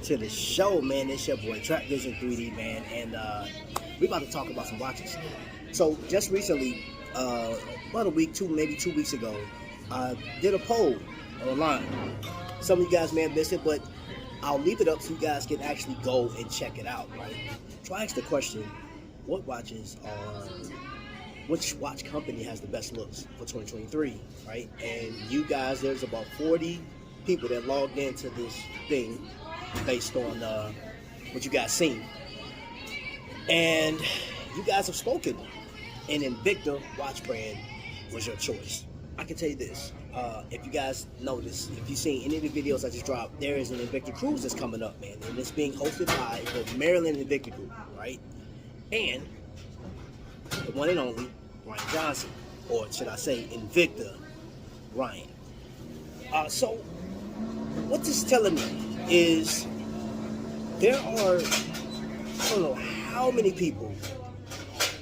to the show, man. It's your boy Trap Vision 3D, man, and we about to talk about some watches. So just recently, about a week, maybe 2 weeks ago, I did a poll online. Some of you guys may have missed it, but I'll leave it up so you guys can actually go and check it out, right? So I asked the question, which watch company has the best looks for 2023, right? And you guys, there's about 40 people that logged into this thing based on what you guys seen. And you guys have spoken, and Invicta watch brand was your choice. I can tell you this, if you guys notice, if you've seen any of the videos I just dropped, there is an Invicta cruise that's coming up, man, and it's being hosted by the Maryland Invicta Group, right? And the one and only Ryan Johnson, or should I say Invicta Ryan. So what this is telling me is there are, I don't know how many people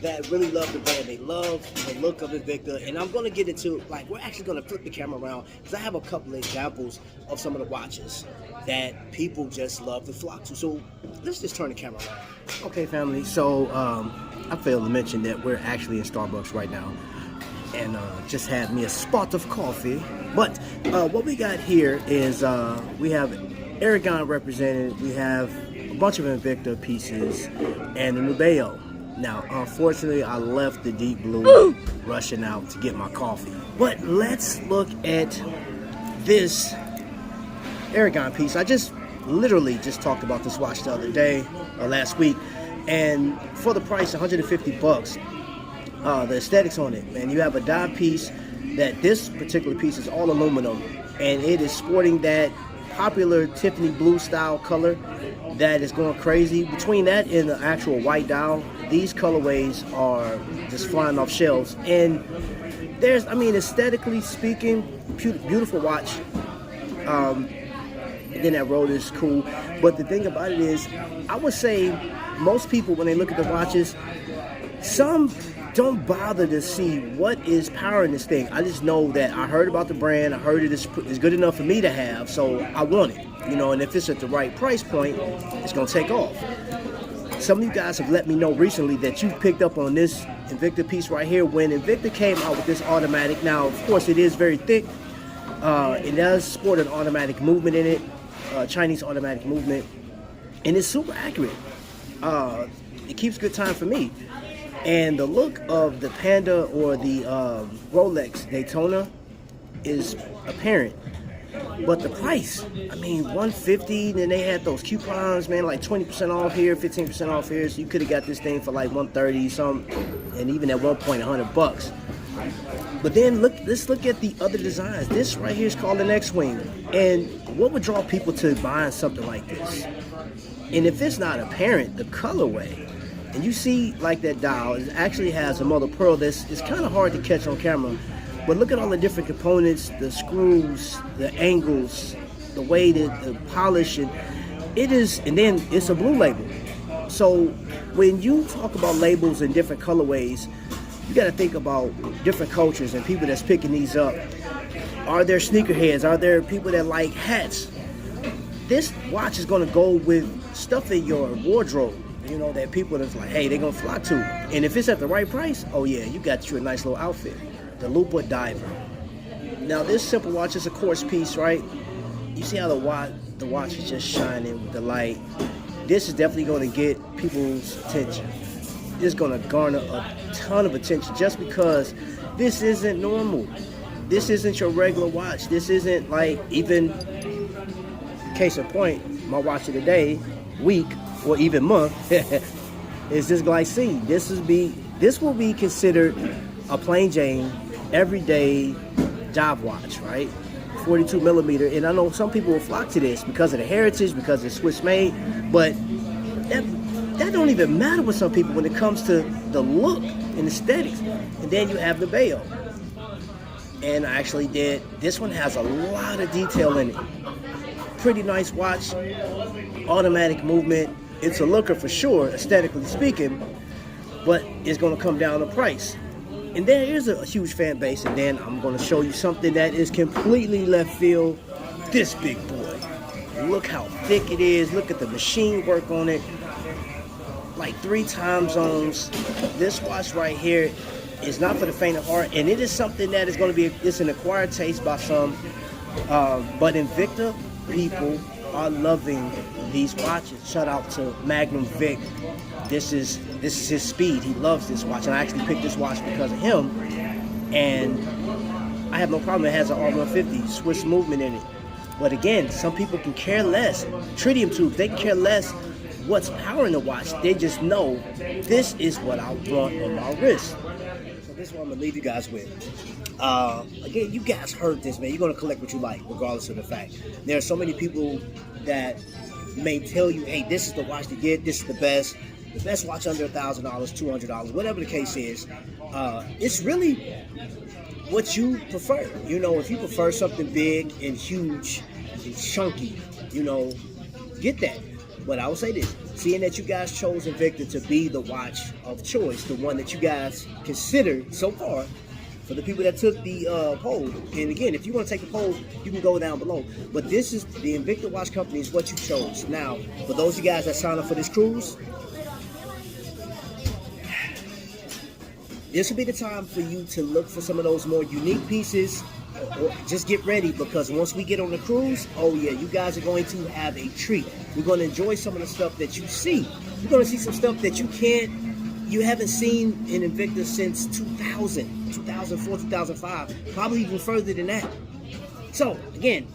that really love the brand. They love the look of Invicta, and I'm going to get into, like, we're actually going to flip the camera around because I have a couple of examples of some of the watches that people just love to flock to. So let's just turn the camera around. Okay, family, so I failed to mention that we're actually in Starbucks right now, and just had me a spot of coffee. But what we got here is we have Aragon represented, we have a bunch of Invicta pieces, and the Nubeo. Now, unfortunately, I left the deep blue rushing out to get my coffee. But let's look at this Aragon piece. I literally just talked about this watch the other day, last week, and for the price, 150 bucks, the aesthetics on it, man, you have a die piece that this particular piece is all aluminum, and it is sporting that popular Tiffany blue style color that is going crazy. Between that and the actual white dial, these colorways are just flying off shelves. And there's, I mean, aesthetically speaking, beautiful watch. And then that road is cool. But the thing about it is, I would say most people, when they look at the watches, some don't bother to see what is powering this thing. I just know that I heard about the brand, I heard it is good enough for me to have, so I want it, you know, and if it's at the right price point, it's gonna take off. Some of you guys have let me know recently that you picked up on this Invicta piece right here. When Invicta came out with this automatic, now of course it is very thick, it does sport an automatic movement in it, Chinese automatic movement, and it's super accurate. It keeps good time for me. And the look of the Panda or the Rolex Daytona is apparent. But the price, I mean, 150, then they had those coupons, man, like 20% off here, 15% off here. So you could have got this thing for like 130 something, and even at one point, 100 bucks. But then let's look at the other designs. This right here is called an X-Wing. And what would draw people to buying something like this? And if it's not apparent, the colorway, and you see like that dial, it actually has a mother pearl it's kind of hard to catch on camera. But look at all the different components, the screws, the angles, the way that the polish, and then it's a blue label. So when you talk about labels and different colorways, you got to think about different cultures and people that's picking these up. Are there sneakerheads? Are there people that like hats? This watch is going to go with stuff in your wardrobe, you know, that people that's like, hey, they're going to flock to. And if it's at the right price, oh yeah, you got you a nice little outfit. The Lupa Diver. Now this simple watch is a quartz piece, right? You see how the watch is just shining with the light. This is definitely going to get people's attention. It's going to garner a ton of attention just because this isn't normal. This isn't your regular watch. This isn't like, even case in point, my watch of the day, week, or even month is this Glycine. This will be considered a plain Jane, everyday job watch, right? 42 millimeter, and I know some people will flock to this because of the heritage, because it's Swiss made, but that don't even matter with some people when it comes to the look and aesthetics. And then you have the Nubeo, and I actually did, this one has a lot of detail in it. Pretty nice watch, automatic movement. It's a looker for sure, aesthetically speaking, but it's going to come down to price. And there is a huge fan base, and then I'm going to show you something that is completely left field. This big boy. look how thick it is. Look at the machine work on it. Like 3 time zones. This watch right here is not for the faint of heart, and it is something that is going to be, it's an acquired taste by some, but Invicta people are loving these watches. Shout out to Magnum Vic. This is his speed. He loves this watch, and I actually picked this watch because of him, and I have no problem. It has an R150 Swiss movement in it. But again, some people can care less. Tritium tubes, they care less what's powering the watch. They just know this is what I want on my wrist. So this is what I'm gonna leave you guys with. Again, you guys heard this, man. You're gonna collect what you like, regardless of the fact. There are so many people that may tell you, hey, this is the watch to get, this is the best watch under $1,000, $200, whatever the case is. It's really what you prefer. You know, if you prefer something big and huge and chunky, you know, get that. But I will say this, seeing that you guys chose Invicta to be the watch of choice, the one that you guys considered so far, for the people that took the poll, and again, if you want to take the poll, you can go down below. But this is, the Invicta Watch Company is what you chose. Now, for those of you guys that sign up for this cruise, this will be the time for you to look for some of those more unique pieces, or just get ready, because once we get on the cruise, oh yeah, you guys are going to have a treat. We're going to enjoy some of the stuff that you see. You're going to see some stuff that you haven't seen in Invicta since 2000, 2004, 2005, probably even further than that. So again,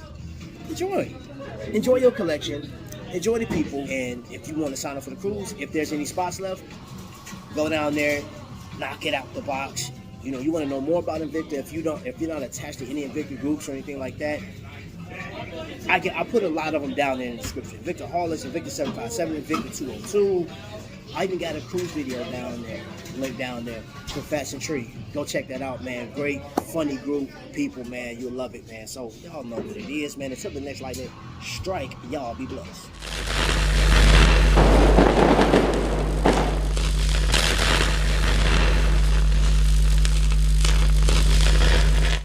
enjoy your collection, enjoy the people, and if you want to sign up for the cruise, if there's any spots left, go down there, knock it out the box. You know, you want to know more about Invicta. If you're not attached to any Invicta groups or anything like that, I put a lot of them down there in the description. Invicta Harless, Invicta 757, Invicta 202. I even got a cruise video down there, link down there, Professor Tree. Go check that out, man. Great, funny group, people, man. You'll love it, man. So y'all know what it is, man. Until the next lightning strike, y'all be blessed.